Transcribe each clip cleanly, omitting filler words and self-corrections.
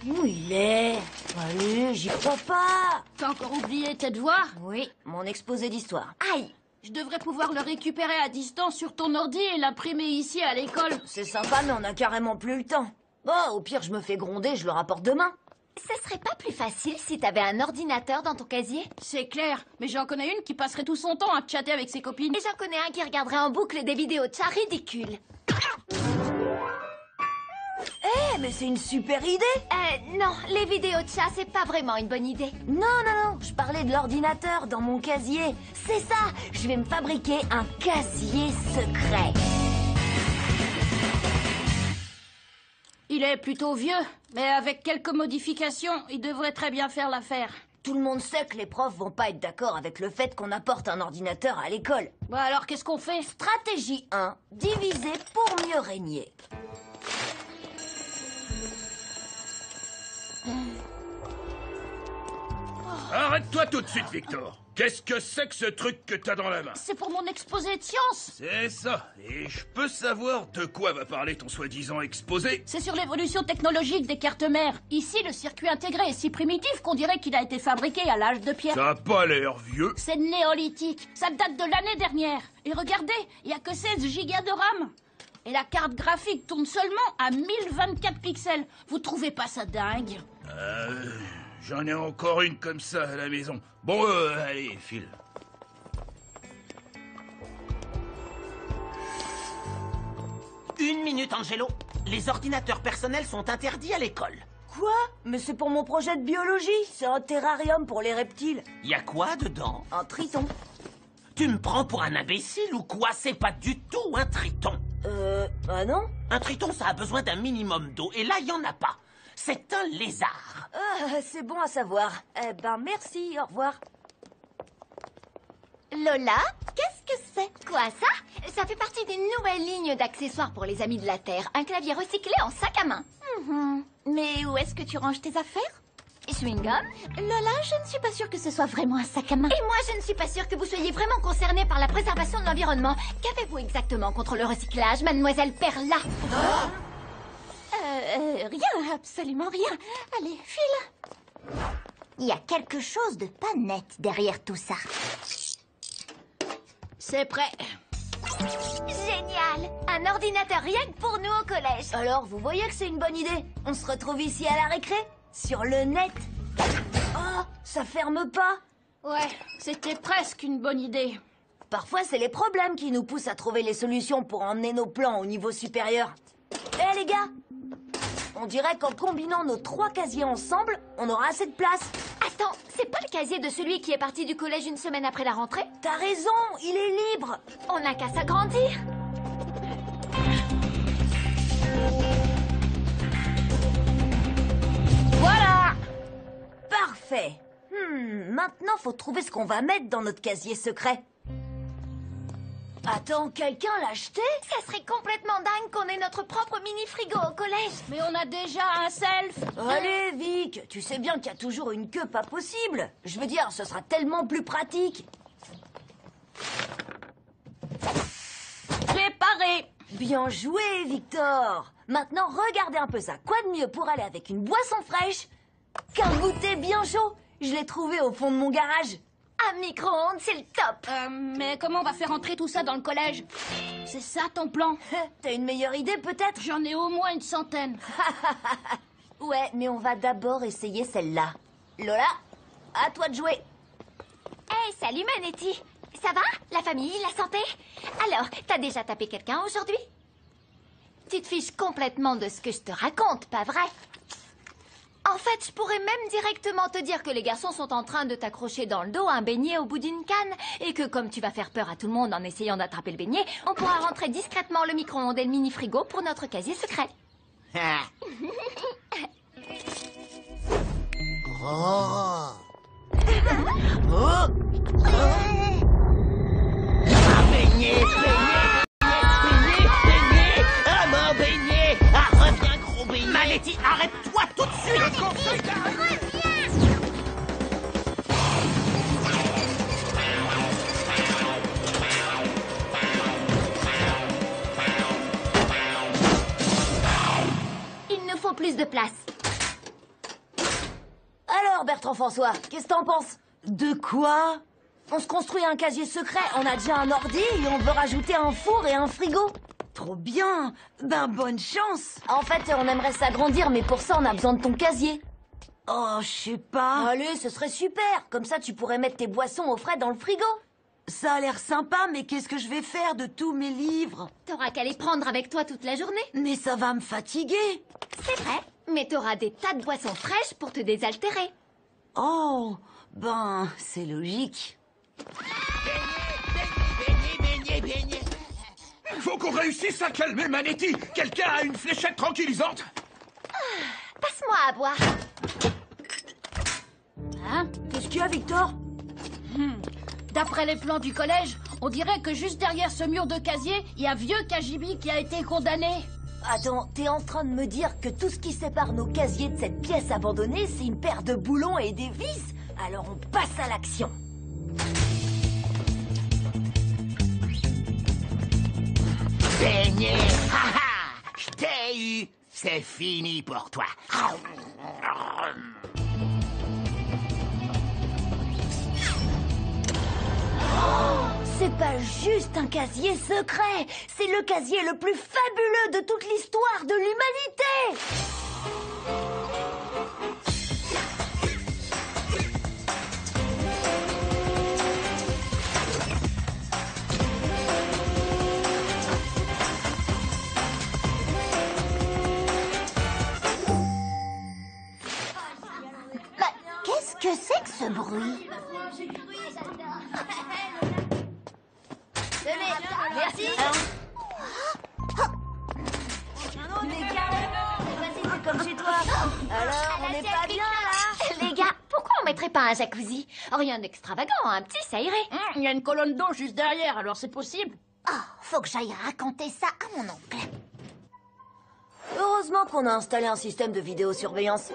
Où il est? Allez, j'y crois pas. T'as encore oublié tes devoirs? Oui, mon exposé d'histoire. Aïe! Je devrais pouvoir le récupérer à distance sur ton ordi et l'imprimer ici à l'école. C'est sympa, mais on a carrément plus le temps. Bon, au pire, je me fais gronder, je le rapporte demain. Ce serait pas plus facile si t'avais un ordinateur dans ton casier? C'est clair, mais j'en connais une qui passerait tout son temps à chatter avec ses copines. Et j'en connais un qui regarderait en boucle des vidéos de chat ridicules. Eh, mais c'est une super idée. Non, les vidéos de chat, c'est pas vraiment une bonne idée. Non, je parlais de l'ordinateur dans mon casier. C'est ça, je vais me fabriquer un casier secret. Il est plutôt vieux, mais avec quelques modifications, il devrait très bien faire l'affaire. Tout le monde sait que les profs vont pas être d'accord avec le fait qu'on apporte un ordinateur à l'école. Bah alors, qu'est-ce qu'on fait? Stratégie 1, diviser pour mieux régner. Arrête-toi tout de suite, Victor. Qu'est-ce que c'est que ce truc que t'as dans la main? C'est pour mon exposé de sciences. C'est ça. Et je peux savoir de quoi va parler ton soi-disant exposé? C'est sur l'évolution technologique des cartes mères. Ici, le circuit intégré est si primitif qu'on dirait qu'il a été fabriqué à l'âge de pierre. Ça a pas l'air vieux. C'est néolithique. Ça date de l'année dernière. Et regardez, il y a que 16 gigas de RAM. Et la carte graphique tourne seulement à 1024 pixels. Vous trouvez pas ça dingue? J'en ai encore une comme ça à la maison. Bon, allez, file. Une minute, Angelo. Les ordinateurs personnels sont interdits à l'école. Quoi? Mais c'est pour mon projet de biologie. C'est un terrarium pour les reptiles. Y a quoi dedans? Un triton. Tu me prends pour un imbécile ou quoi? C'est pas du tout un triton. Ah non? Un triton, ça a besoin d'un minimum d'eau, et là, y en a pas. C'est un lézard. Ah, c'est bon à savoir. Eh ben, merci, au revoir. Lola, qu'est-ce que c'est? Quoi, ça? Ça fait partie d'une nouvelle ligne d'accessoires pour les amis de la Terre. Un clavier recyclé en sac à main. Mais où est-ce que tu ranges tes affaires? Chewing-gum? Lola, je ne suis pas sûre que ce soit vraiment un sac à main. Et moi, je ne suis pas sûre que vous soyez vraiment concernée par la préservation de l'environnement. Qu'avez-vous exactement contre le recyclage, mademoiselle Perla? Rien, absolument rien. Allez, file. Il y a quelque chose de pas net derrière tout ça. C'est prêt. Génial! Un ordinateur rien que pour nous au collège. Alors, vous voyez que c'est une bonne idée? On se retrouve ici à la récré? Sur le net? Oh, ça ferme pas? Ouais, c'était presque une bonne idée. Parfois, c'est les problèmes qui nous poussent à trouver les solutions pour emmener nos plans au niveau supérieur. Eh les gars! On dirait qu'en combinant nos 3 casiers ensemble, on aura assez de place. Attends, c'est pas le casier de celui qui est parti du collège une semaine après la rentrée? T'as raison, il est libre. On n'a qu'à s'agrandir. Voilà! Parfait. Maintenant, faut trouver ce qu'on va mettre dans notre casier secret. Attends, quelqu'un l'a acheté? Ça serait complètement dingue qu'on ait notre propre mini-frigo au collège. Mais on a déjà un self. Allez, Vic, tu sais bien qu'il y a toujours une queue pas possible. Je veux dire, ce sera tellement plus pratique. Préparé. Bien joué, Victor. Maintenant, regardez un peu ça. Quoi de mieux pour aller avec une boisson fraîche qu'un goûter bien chaud? Je l'ai trouvé au fond de mon garage. Un micro-ondes, c'est le top. Mais comment on va faire entrer tout ça dans le collège? C'est ça ton plan? T'as une meilleure idée, peut-être? J'en ai au moins une centaine. Ouais, mais on va d'abord essayer celle-là. Lola, à toi de jouer. Hey, salut Manetti. Ça va? La famille, la santé? Alors, t'as déjà tapé quelqu'un aujourd'hui? Tu te fiches complètement de ce que je te raconte, pas vrai? En fait, je pourrais même directement te dire que les garçons sont en train de t'accrocher dans le dos un beignet au bout d'une canne et que comme tu vas faire peur à tout le monde en essayant d'attraper le beignet, on pourra rentrer discrètement le micro-ondes et le mini-frigo pour notre casier secret. Ah, beignet, ah, mon beignet. Ah, reviens, gros beignet. Maletti, arrête-toi tout de suite. Il nous faut plus de place. Alors, Bertrand François, qu'est-ce que t'en penses? De quoi? On se construit un casier secret, on a déjà un ordi et on veut rajouter un four et un frigo. Trop bien. Ben, bonne chance. En fait, on aimerait s'agrandir, mais pour ça, on a besoin de ton casier. Oh, je sais pas. Allez, ce serait super. Comme ça, tu pourrais mettre tes boissons au frais dans le frigo. Ça a l'air sympa, mais qu'est-ce que je vais faire de tous mes livres? T'auras qu'à les prendre avec toi toute la journée. Mais ça va me fatiguer. C'est vrai, mais t'auras des tas de boissons fraîches pour te désaltérer. Oh, ben, c'est logique. Beignet. Faut qu'on réussisse à calmer Manetti. Quelqu'un a une fléchette tranquillisante? Passe-moi à boire. Hein? Qu'est-ce qu'il y a, Victor? D'après les plans du collège, on dirait que juste derrière ce mur de casier, il y a vieux Kajibi qui a été condamné. Attends, t'es en train de me dire que tout ce qui sépare nos casiers de cette pièce abandonnée, c'est une paire de boulons et des vis? Alors on passe à l'action. Beignet. Je t'ai eu. C'est fini pour toi. C'est pas juste un casier secret, c'est le casier le plus fabuleux de toute l'histoire de l'humanité. Qu'est-ce que c'est que ce bruit? Merci. Mais carrément, vas-y, c'est comme chez toi. Alors, on n'est pas bien là? Les gars, pourquoi on mettrait pas un jacuzzi? Rien d'extravagant, un petit, ça irait. Il y a une colonne d'eau juste derrière, alors c'est possible. Faut que j'aille raconter ça à mon oncle. Heureusement qu'on a installé un système de vidéosurveillance.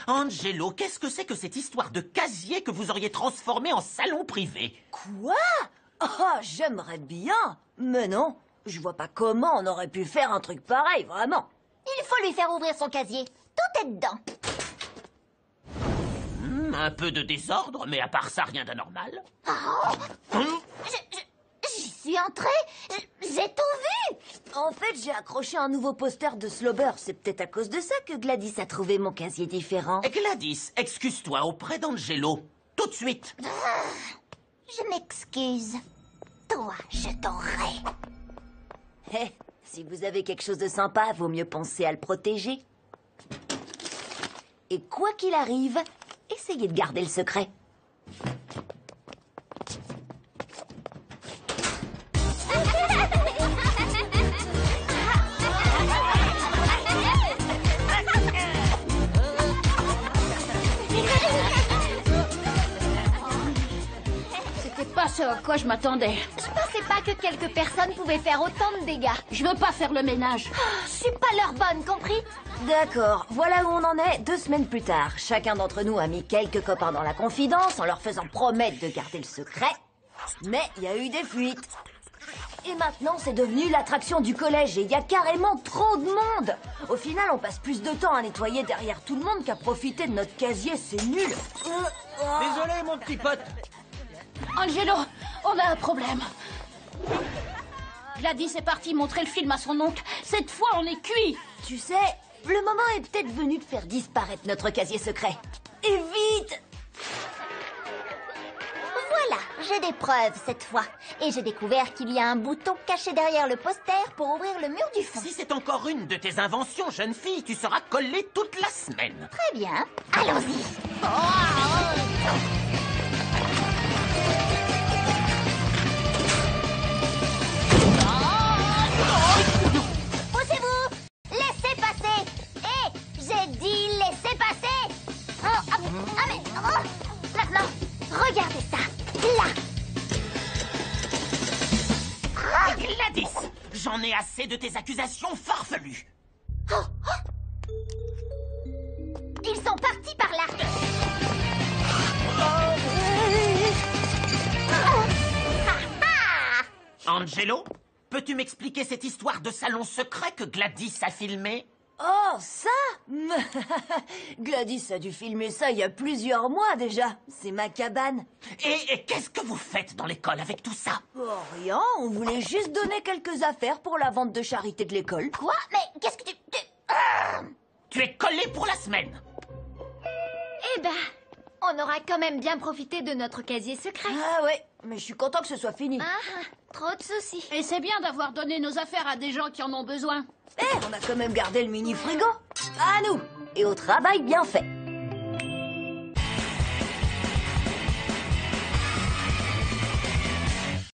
Angelo, qu'est-ce que c'est que cette histoire de casier que vous auriez transformé en salon privé? Quoi? Oh, j'aimerais bien. Mais non, je vois pas comment on aurait pu faire un truc pareil, vraiment. Il faut lui faire ouvrir son casier. Tout est dedans. Un peu de désordre, mais à part ça, rien d'anormal. J'y suis entrée. J'ai tout vu. En fait, j'ai accroché un nouveau poster de Slobber. C'est peut-être à cause de ça que Gladys a trouvé mon casier différent. Gladys, excuse-toi auprès d'Angelo. Tout de suite. Je m'excuse. Toi, je t'aurai. Eh, si vous avez quelque chose de sympa, vaut mieux penser à le protéger. Et quoi qu'il arrive, essayez de garder le secret. C'était pas ce à quoi je m'attendais. Je pensais pas que quelques personnes pouvaient faire autant de dégâts. Je veux pas faire le ménage. Je suis pas leur bonne, compris? D'accord, voilà où on en est 2 semaines plus tard. Chacun d'entre nous a mis quelques copains dans la confidence en leur faisant promettre de garder le secret. Mais il y a eu des fuites. Et maintenant, c'est devenu l'attraction du collège et il y a carrément trop de monde. Au final, on passe plus de temps à nettoyer derrière tout le monde qu'à profiter de notre casier, c'est nul. Désolé, mon petit pote. Angelo, on a un problème. Gladys est partie montrer le film à son oncle. Cette fois, on est cuit. Tu sais, le moment est peut-être venu de faire disparaître notre casier secret. Et vite! Voilà, j'ai des preuves cette fois. Et j'ai découvert qu'il y a un bouton caché derrière le poster pour ouvrir le mur du fond. Si c'est encore une de tes inventions, jeune fille, tu seras collée toute la semaine. Très bien, allons-y. Poussez-vous! Laissez passer! Hé, j'ai dit laissez passer! Mais... Maintenant, regardez ça! Là! Gladys, j'en ai assez de tes accusations farfelues. Ils sont partis par là! Angelo, peux-tu m'expliquer cette histoire de salon secret que Gladys a filmé? Oh, ça Gladys a dû filmer ça il y a plusieurs mois déjà. C'est ma cabane. Et qu'est-ce que vous faites dans l'école avec tout ça? Oh, rien, on voulait juste donner quelques affaires pour la vente de charité de l'école. Quoi? Mais qu'est-ce que tu... Tu es collé pour la semaine. Eh ben, on aura quand même bien profité de notre casier secret. Ah ouais, mais je suis content que ce soit fini. Ah, trop de soucis. Et c'est bien d'avoir donné nos affaires à des gens qui en ont besoin. On a quand même gardé le mini frigo. À nous et au travail bien fait.